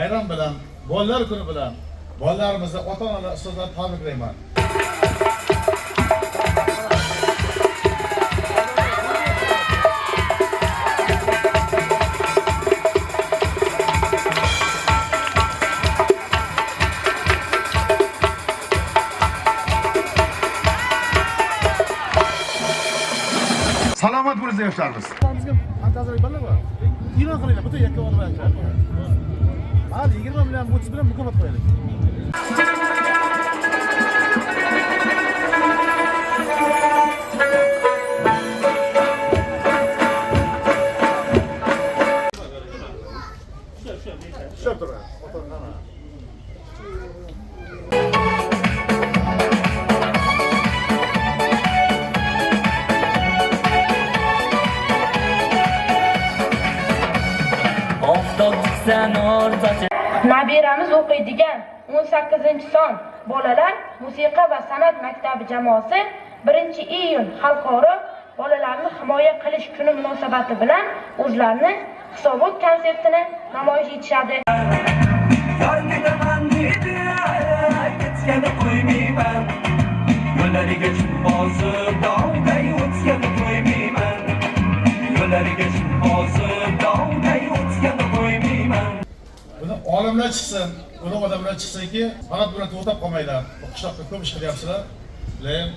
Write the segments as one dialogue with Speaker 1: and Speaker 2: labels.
Speaker 1: Bayram bilan, bolalar kuni bilan bolalarimizni ota-onalar, ustozlar tabriklayman. Salomat bo'linglar yoshlarimiz. Bizga fantaziya balla bor. Iron qilinglar, butun yakka olib aytlar. Hali 20 million 30 bilan mukofot qo'yaylik. Shu turadi. O'tirgan.
Speaker 2: Nabiramiz o'qiydigan 18-son bolalar musiqa va san'at maktabi jamoasi 1-iyun xalqaro bolalarni himoya qilish kuni munosabati bilan o'zlarini hisobot konsertini namoyish etishadi.
Speaker 1: Buni olimlar chiqsin, buni odamlar chiqsinki, faqat bilan to'xtab qolmaylar. Bu qishloqda ko'p ish qilyapsizlar. Lekin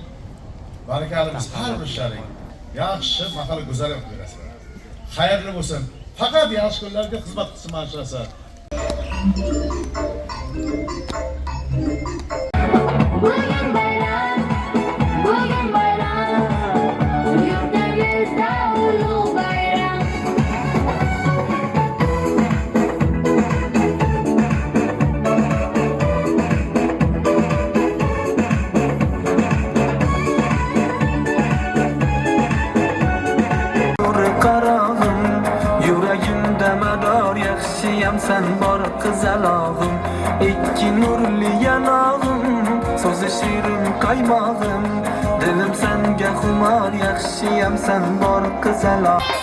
Speaker 1: barakalimiz har bir ishlaring yaxshi mahalla go'zal qilib berasizlar. Xayrli bo'lsin. Faqat yaxshi kunlarga xizmat qilsin mana shu narsa.
Speaker 3: Sen bor qizalog'im, ikki nurli yanog'im, so'zi shirin qaymog'im, dilim senga xumor, yaxshiyam sen bor qizalog'im.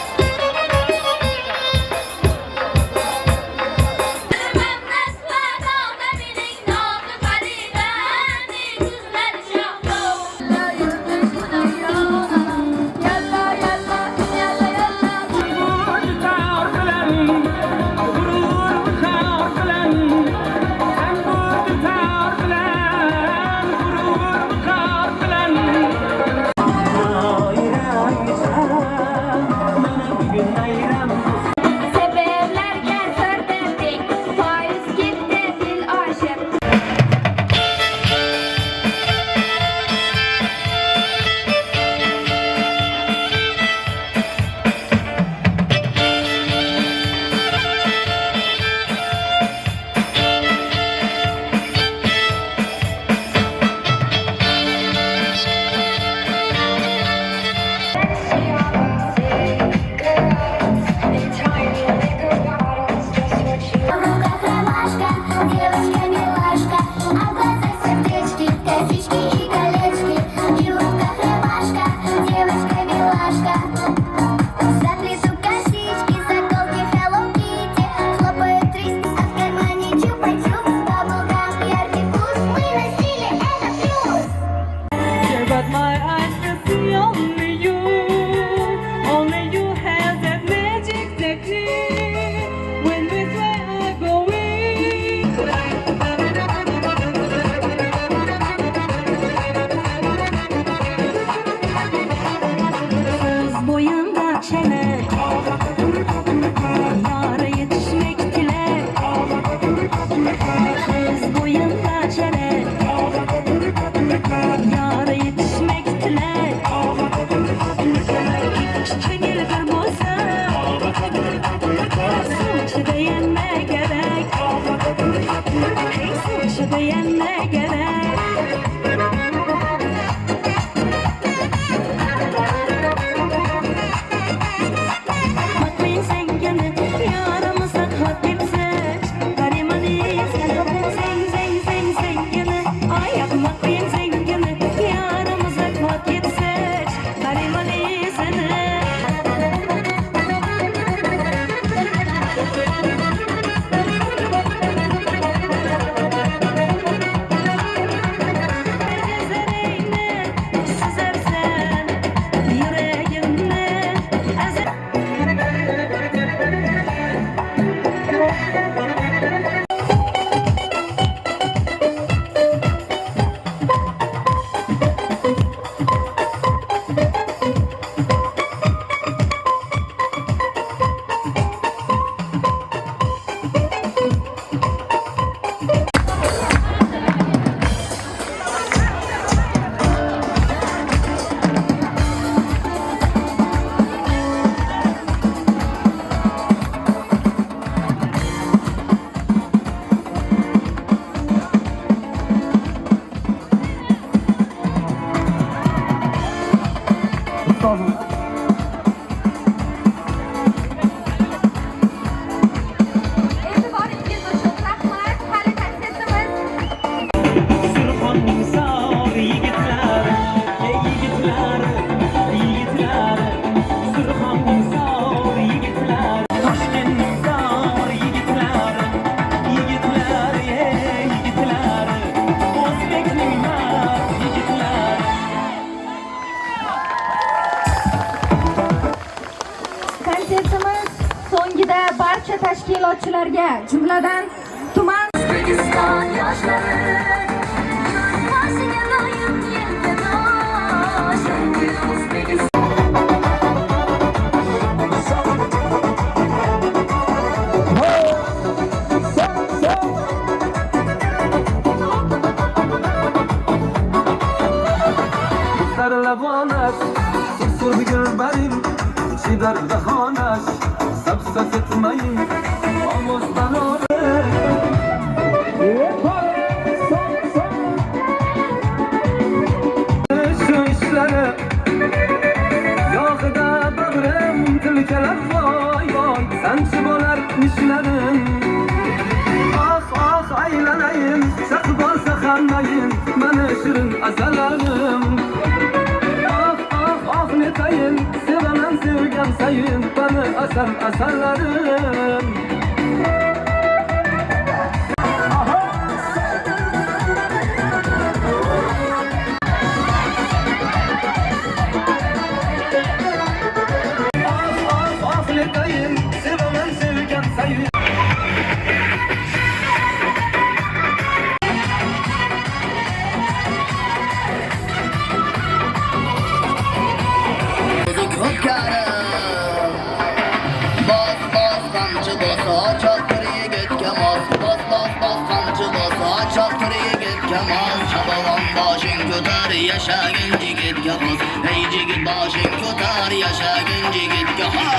Speaker 4: tashkilotchilariga, jumladan tuman
Speaker 5: O'zbekiston yoshlari yurtboshiga loyiq yelkadosh. O'zbekiston
Speaker 3: لبانش سر بگیر بریم چی در دهانش سب سفت میم آموزدناره şu işlere Yağda bağrım tilkeler vay vay Sençi bolar işlerim Ah ah aylanayım Sak bolsa xanmayın Meni şirin azalarım Ah netayın Sevemen sevgen sayın Beni asan asarlarım Ah netayın Sevemen sevgen sayın
Speaker 6: Yaşagın jigit yavuz, ey jigit başın ko'tar, yaşagın jigit yavuz.